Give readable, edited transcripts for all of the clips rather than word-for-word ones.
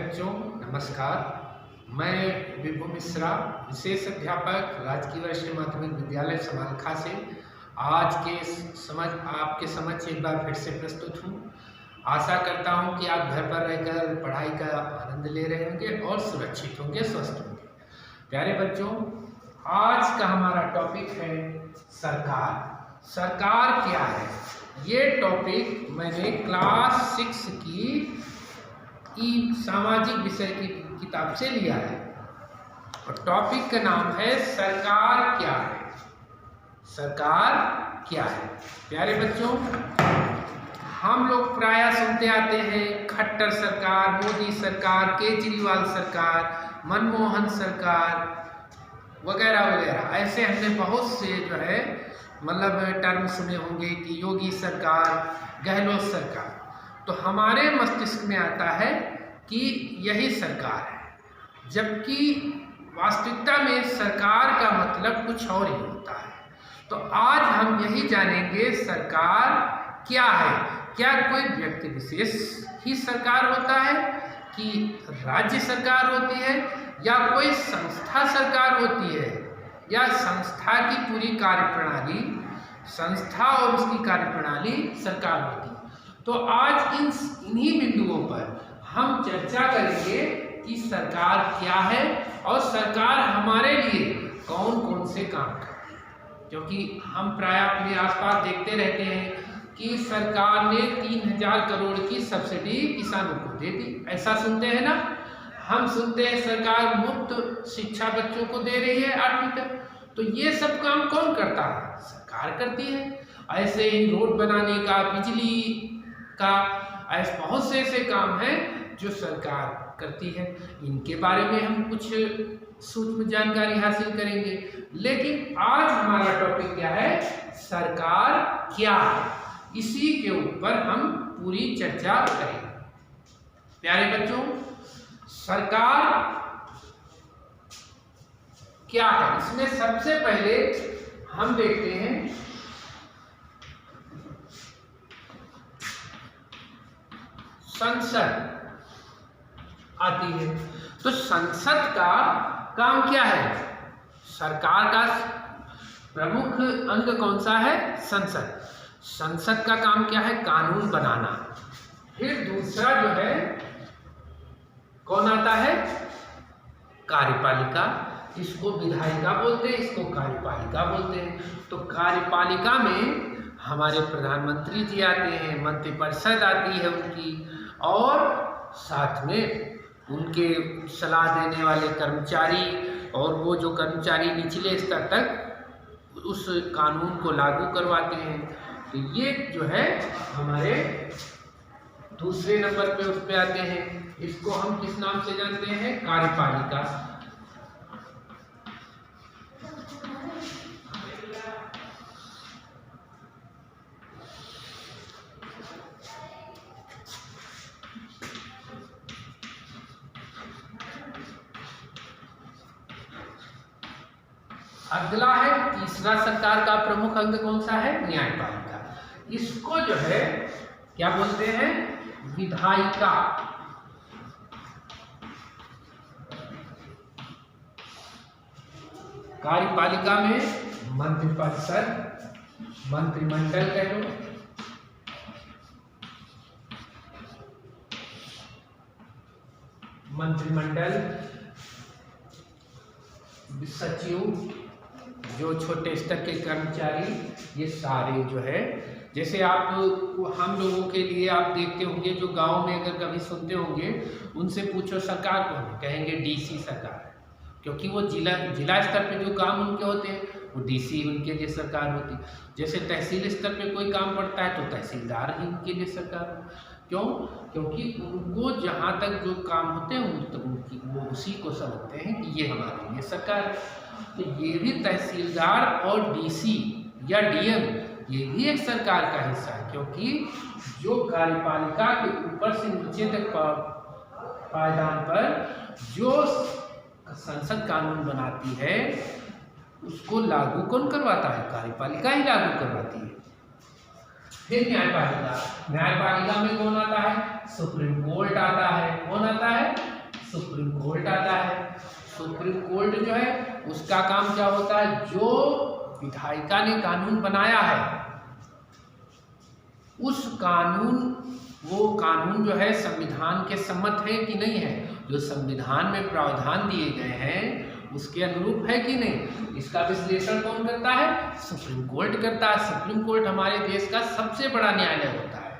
बच्चों, नमस्कार। मैं विभु मिश्रा, विशेष अध्यापक, राजकीय वरिष्ठ माध्यमिक विद्यालय समालखा से आज के आपके समक्ष एक बार फिर से प्रस्तुत हूँ। आशा करता हूँ कि आप घर पर रहकर पढ़ाई का आनंद ले रहे होंगे और सुरक्षित होंगे, स्वस्थ होंगे। प्यारे बच्चों, आज का हमारा टॉपिक है सरकार। सरकार क्या है? ये टॉपिक मैंने क्लास 6 की सामाजिक विषय की किताब से लिया है और टॉपिक का नाम है सरकार क्या है। सरकार क्या है? प्यारे बच्चों, हम लोग प्रायः सुनते आते हैं खट्टर सरकार, मोदी सरकार, केजरीवाल सरकार, मनमोहन सरकार वगैरह वगैरह। ऐसे हमने बहुत से टर्म सुने होंगे कि योगी सरकार, गहलोत सरकार। तो हमारे मस्तिष्क में आता है कि यही सरकार है, जबकि वास्तविकता में सरकार का मतलब कुछ और ही होता है। तो आज हम यही जानेंगे सरकार क्या है। क्या कोई व्यक्ति विशेष ही सरकार होता है कि राज्य सरकार होती है, या कोई संस्था सरकार होती है, या संस्था की पूरी कार्यप्रणाली, संस्था और उसकी कार्यप्रणाली सरकार होती है। तो आज इन्हीं बिंदुओं पर हम चर्चा करेंगे कि सरकार क्या है और सरकार हमारे लिए कौन कौन से काम करती है। क्योंकि हम प्रायः अपने आसपास देखते रहते हैं कि सरकार ने 3000 करोड़ की सब्सिडी किसानों को दे दी। ऐसा सुनते हैं ना। हम सुनते हैं सरकार मुफ्त शिक्षा बच्चों को दे रही है 8वीं तक। तो ये सब काम कौन करता है? सरकार करती है। ऐसे ही रोड बनाने का, बिजली का, ऐसे बहुत से ऐसे काम हैं जो सरकार करती है। इनके बारे में हम कुछ सूक्ष्म जानकारी हासिल करेंगे। लेकिन आज हमारा टॉपिक क्या है? सरकार क्या है। इसी के ऊपर हम पूरी चर्चा करेंगे। प्यारे बच्चों, सरकार क्या है? इसमें सबसे पहले हम देखते हैं संसद आती है। तो संसद का काम क्या है? सरकार का प्रमुख अंग कौन सा है? संसद। संसद का काम क्या है? कानून बनाना। फिर दूसरा कौन आता है? कार्यपालिका। इसको विधायिका बोलते हैं, इसको कार्यपालिका बोलते हैं। तो कार्यपालिका में हमारे प्रधानमंत्री जी आते हैं, मंत्रिपरिषद आती है उनकी, और साथ में उनके सलाह देने वाले कर्मचारी, और वो जो कर्मचारी निचले स्तर तक उस कानून को लागू करवाते हैं। तो ये हमारे दूसरे नंबर पे उस पे आते हैं। इसको हम किस नाम से जानते हैं? कार्यपालिका। अगला है तीसरा सरकार का प्रमुख अंग कौन सा है? न्यायपालिका। इसको क्या बोलते हैं? विधायिका। कार्यपालिका में मंत्रिपरिषद, मंत्रिमंडल कह लो, मंत्रिमंडल, सचिव, जो छोटे स्तर के कर्मचारी, ये सारे जैसे हम लोगों के लिए आप देखते होंगे, जो गांव में अगर कभी सुनते होंगे, उनसे पूछो सरकार कौन है, कहेंगे डीसी सरकार है। क्योंकि वो जिला स्तर पे जो काम उनके होते हैं वो डीसी उनके लिए सरकार होती है। जैसे तहसील स्तर पे कोई काम पड़ता है तो तहसीलदार ही उनके लिए सरकार। क्यों? क्योंकि उनको जहाँ तक जो काम होते हैं वो उसी को समझते हैं कि ये हमारे लिए सरकार है। तो ये भी तहसीलदार और डीसी या डीएम, ये भी एक सरकार का हिस्सा है। क्योंकि जो कार्यपालिका के ऊपर से नीचे तक पायदान पर जो संसद कानून बनाती है, उसको लागू कौन करवाता है? कार्यपालिका ही लागू करवाती है। फिर न्यायपालिका। न्यायपालिका में कौन आता है? सुप्रीम कोर्ट आता है। कौन आता है? सुप्रीम कोर्ट जो है उसका काम क्या होता है, जो विधायिका ने कानून बनाया है उस वो कानून जो है संविधान के सम्मत है कि नहीं है, जो संविधान में प्रावधान दिए गए हैं उसके अनुरूप है कि नहीं, इसका विश्लेषण कौन करता है, सुप्रीम कोर्ट करता है। सुप्रीम कोर्ट हमारे देश का सबसे बड़ा न्यायालय होता है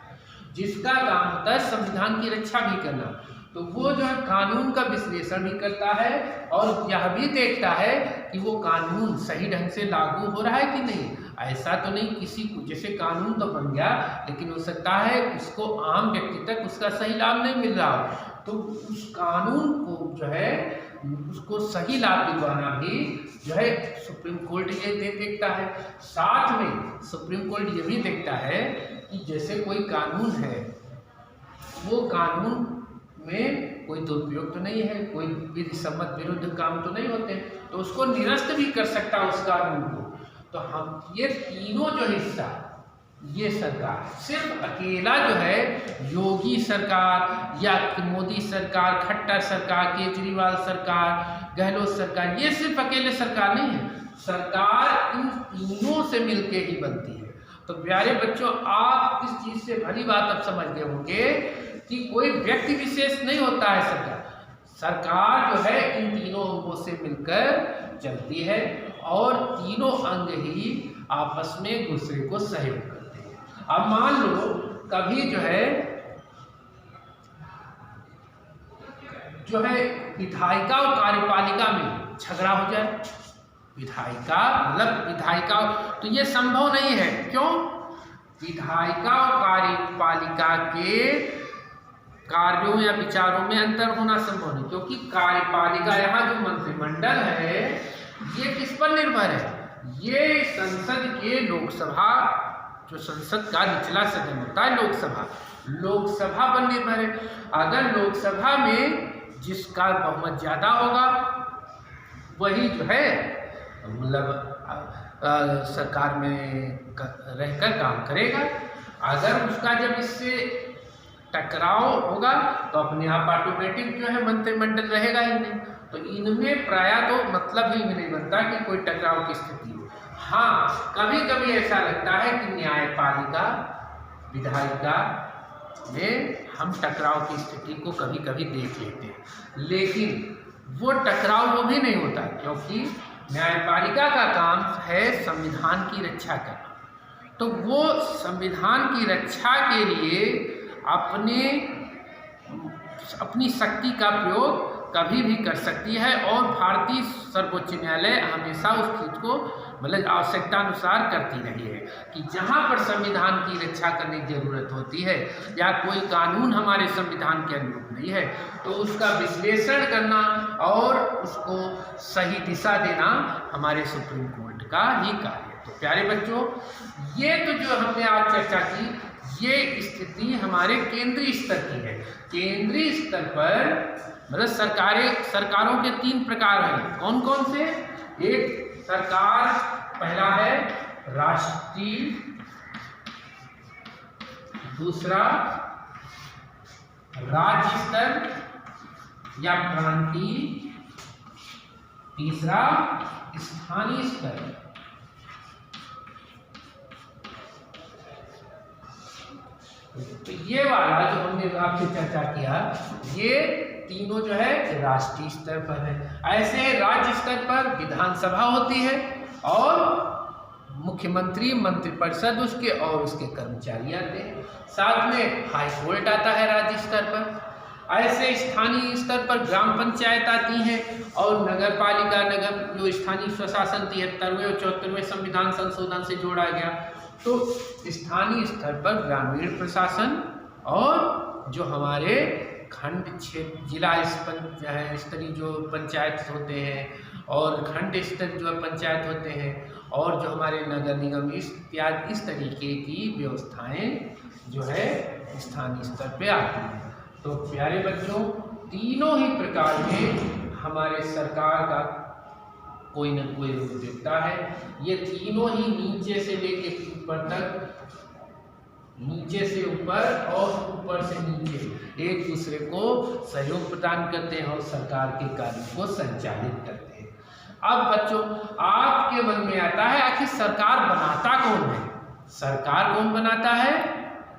जिसका काम होता है संविधान की रक्षा भी करना। तो वो जो है कानून का विश्लेषण भी करता है और यह भी देखता है कि वो कानून सही ढंग से लागू हो रहा है कि नहीं। ऐसा तो नहीं किसी को, जैसे कानून तो बन गया लेकिन हो सकता है उसको आम व्यक्ति तक उसका सही लाभ नहीं मिल रहा हो, तो उस कानून को जो है उसको सही लाभ दिलवाना भी जो है सुप्रीम कोर्ट ये देखता है। साथ में सुप्रीम कोर्ट ये भी देखता है कि जैसे कोई कानून है वो कानून में कोई दुरुपयोग तो नहीं है, कोई विधि सम्मत विरुद्ध काम तो नहीं होते, तो उसको निरस्त भी कर सकता है उस कानून को। तो हम ये तीनों जो हिस्सा ये सरकार सिर्फ अकेला जो है योगी सरकार या मोदी सरकार, खट्टर सरकार, केजरीवाल सरकार, गहलोत सरकार, ये सिर्फ अकेले सरकार नहीं है, सरकार इन तीनों से मिलके ही बनती है। तो प्यारे बच्चों, आप इस चीज से भली बात अब समझ गए होंगे कि कोई व्यक्ति विशेष नहीं होता है सरकार जो है इन तीनों अंगों से मिलकर चलती है और तीनों अंग ही आपस में एक दूसरे को सहयोग करते हैं। अब मान लो कभी जो है विधायिका और कार्यपालिका में झगड़ा हो जाए, विधायिका तो ये संभव नहीं है। क्यों? विधायिका और कार्यपालिका के कार्यों या विचारों में अंतर होना संभव नहीं, क्योंकि कार्यपालिका यहाँ जो मंत्रिमंडल है ये किस पर निर्भर है, ये संसद के लोकसभा, जो संसद का निचला सदन होता है लोकसभा पर निर्भर है। अगर लोकसभा में जिसका बहुमत ज्यादा होगा वही जो है मतलब सरकार में रहकर काम करेगा। अगर उसका जब इससे टकराव होगा तो अपने आप ऑटोमेटिक जो है मंत्रिमंडल रहेगा ही नहीं। तो इनमें प्रायः तो मतलब ही नहीं बनता कि कोई टकराव की स्थिति हो। हाँ, कभी कभी ऐसा लगता है कि न्यायपालिका विधायिका में हम टकराव की स्थिति को कभी कभी देख लेते हैं, लेकिन वो टकराव वो भी नहीं होता, क्योंकि न्यायपालिका का काम है संविधान की रक्षा करना। तो वो संविधान की रक्षा के लिए अपनी शक्ति का प्रयोग कभी भी कर सकती है और भारतीय सर्वोच्च न्यायालय हमेशा उस चीज़ को मतलब आवश्यकता अनुसार करती रही है कि जहाँ पर संविधान की रक्षा करने की जरूरत होती है या कोई कानून हमारे संविधान के अनुरूप नहीं है तो उसका विश्लेषण करना और उसको सही दिशा देना हमारे सुप्रीम कोर्ट का ही कार्य है। तो प्यारे बच्चों, ये तो जो हमने आज चर्चा की ये स्थिति हमारे केंद्रीय स्तर की है। केंद्रीय स्तर पर मतलब सरकारों के 3 प्रकार हैं। कौन कौन से? एक सरकार पहला है राष्ट्रीय, दूसरा राज्य स्तर या प्रांतीय, तीसरा स्थानीय स्तर। तो ये वाला जो हमने आपसे चर्चा किया ये तीनों जो है राष्ट्रीय स्तर पर है। ऐसे राज्य स्तर पर विधानसभा होती है और मुख्यमंत्री, मंत्रिपरिषद उसके और उसके कर्मचारी आते हैं। साथ में हाई कोर्ट आता है राज्य स्तर पर। ऐसे स्थानीय स्तर पर ग्राम पंचायत आती हैं और नगर पालिका, नगर जो स्थानीय स्वशासन 73वें और 74वें संविधान संशोधन से जोड़ा गया। तो स्थानीय स्तर पर ग्रामीण प्रशासन और जो हमारे खंड क्षेत्र जिला स्तरीय जो पंचायत होते हैं और खंड स्तर जो पंचायत होते हैं और जो हमारे नगर निगम इत्यादि इस तरीके की व्यवस्थाएं जो है स्थानीय स्तर पे आती हैं। तो प्यारे बच्चों, तीनों ही प्रकार में हमारे सरकार का कोई न कोई रूप दिखता है। ये तीनों ही नीचे से लेके ऊपर तक नीचे से ऊपर और ऊपर से नीचे एक दूसरे को सहयोग प्रदान करते हैं और सरकार के कार्यों को संचालित करते हैं। अब बच्चों, आपके मन में आता है आखिर सरकार बनाता कौन है? सरकार कौन बनाता है?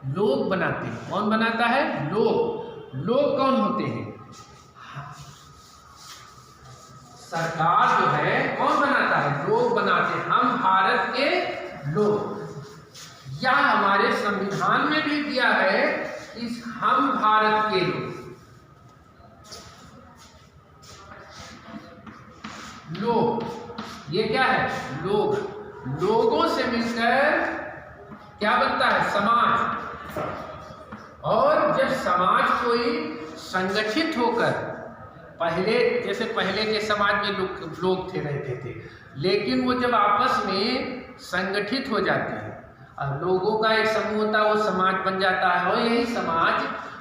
लोग बनाते हैं। कौन बनाता है? लोग। लोग कौन होते हैं? सरकार जो है कौन बनाता है? लोग बनाते हैं। हम भारत के लोग, या हमारे संविधान में भी दिया है कि हम भारत के लोग। लोग, ये क्या है? लोग। लोगों से मिलकर क्या बनता है? समाज। और जब समाज कोई संगठित होकर, पहले जैसे पहले के समाज में लोग रहते थे, लेकिन वो जब आपस में संगठित हो जाते हैं, लोगों का एक समूह होता है, वो समाज बन जाता है। और यही समाज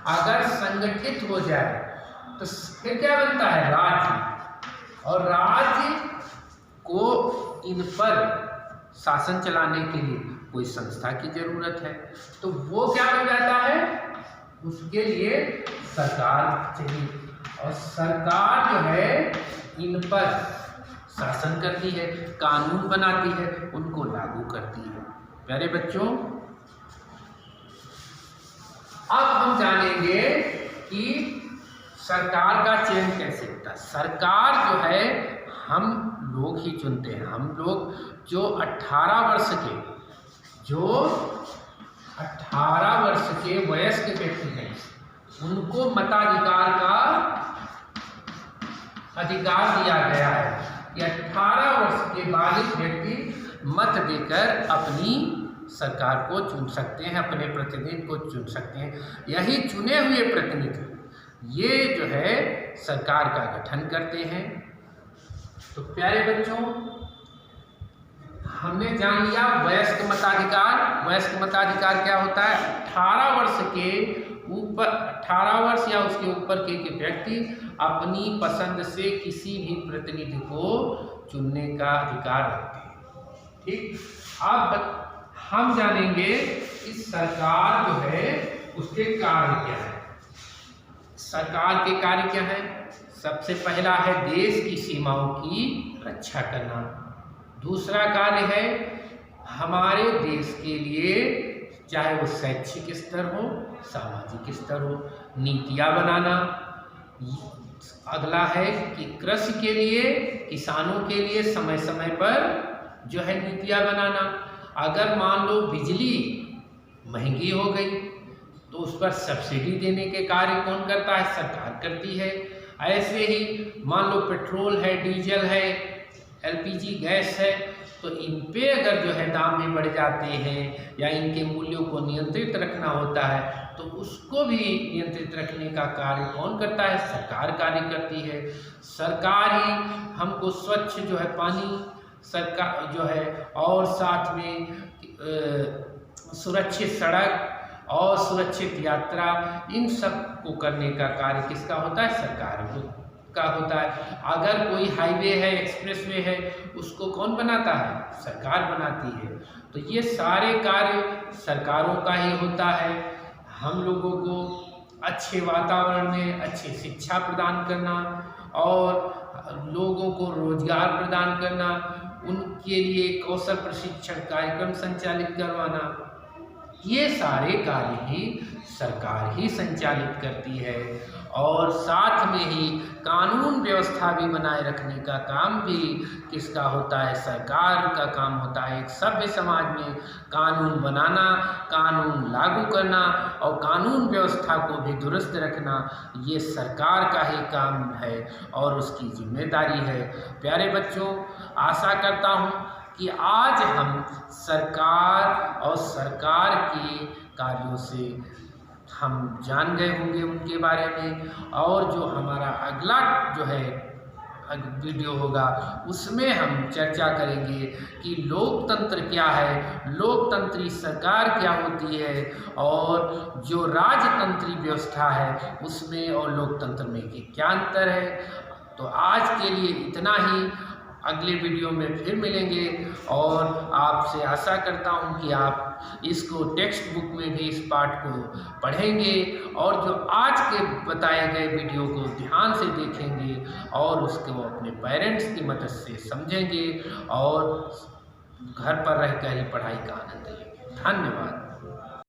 अगर संगठित हो जाए तो फिर क्या बनता है? राज्य। और राज्य को इन पर शासन चलाने के लिए कोई संस्था की जरूरत है, तो वो क्या बन जाता है? उसके लिए सरकार चाहिए। और सरकार जो है इन पर शासन करती है, कानून बनाती है, उनको लागू करती है। प्यारे बच्चों, अब हम जानेंगे कि सरकार का चयन कैसे होता है। सरकार जो है हम लोग ही चुनते हैं। हम लोग जो 18 वर्ष के वयस्क व्यक्ति हैं, उनको मताधिकार का अधिकार दिया गया है कि 18 वर्ष के बालिग व्यक्ति मत देकर अपनी सरकार को चुन सकते हैं, अपने प्रतिनिधि को चुन सकते हैं। यही चुने हुए प्रतिनिधि ये जो है सरकार का गठन करते हैं। तो प्यारे बच्चों, हमने जान लिया वयस्क मताधिकार। वयस्क मताधिकार क्या होता है? 18 वर्ष के ऊपर, 18 वर्ष या उसके ऊपर के व्यक्ति अपनी पसंद से किसी भी प्रतिनिधि को चुनने का अधिकार रखते हैं। ठीक, अब हम जानेंगे कि सरकार जो है उसके कार्य क्या है। सरकार के कार्य क्या है? सबसे पहला है देश की सीमाओं की रक्षा करना। दूसरा कार्य है हमारे देश के लिए, चाहे वो शैक्षिक स्तर हो, सामाजिक स्तर हो, नीतियाँ बनाना। अगला है कि कृषि के लिए, किसानों के लिए समय समय पर जो है नीतियाँ बनाना। अगर मान लो बिजली महंगी हो गई तो उस पर सब्सिडी देने के कार्य कौन करता है? सरकार करती है। ऐसे ही मान लो पेट्रोल है, डीजल है, एलपीजी गैस है, तो इन पे अगर जो है दाम भी बढ़ जाते हैं या इनके मूल्यों को नियंत्रित रखना होता है, तो उसको भी नियंत्रित रखने का कार्य कौन करता है? सरकार कार्य करती है। सरकार ही हमको स्वच्छ जो है पानी सरकार जो है, और साथ में सुरक्षित सड़क और सुरक्षित यात्रा, इन सब को करने का कार्य किसका होता है? सरकार का होता है। अगर कोई हाईवे है, एक्सप्रेसवे है, उसको कौन बनाता है? सरकार बनाती है। तो ये सारे कार्य सरकारों का ही होता है। हम लोगों को अच्छे वातावरण में अच्छी शिक्षा प्रदान करना और लोगों को रोजगार प्रदान करना, उनके लिए कौशल प्रशिक्षण कार्यक्रम संचालित करवाना, ये सारे कार्य ही सरकार ही संचालित करती है। और साथ में ही कानून व्यवस्था भी बनाए रखने का काम भी किसका होता है? सरकार का काम होता है। एक सभ्य समाज में कानून बनाना, कानून लागू करना और कानून व्यवस्था को भी दुरुस्त रखना, ये सरकार का ही काम है और उसकी जिम्मेदारी है। प्यारे बच्चों, आशा करता हूँ कि आज हम सरकार और सरकार के कार्यों से हम जान गए होंगे उनके बारे में। और जो हमारा अगला जो है वीडियो होगा उसमें हम चर्चा करेंगे कि लोकतंत्र क्या है, लोकतंत्री सरकार क्या होती है, और जो राजतंत्री व्यवस्था है उसमें और लोकतंत्र में क्या अंतर है। तो आज के लिए इतना ही। अगले वीडियो में फिर मिलेंगे और आपसे आशा करता हूँ कि आप आप इसको टेक्स्ट बुक में भी इस पाठ को पढ़ेंगे और जो आज के बताए गए वीडियो को ध्यान से देखेंगे और उसको अपने पेरेंट्स की मदद से समझेंगे और घर पर रहकर ही पढ़ाई का आनंद लेंगे। धन्यवाद।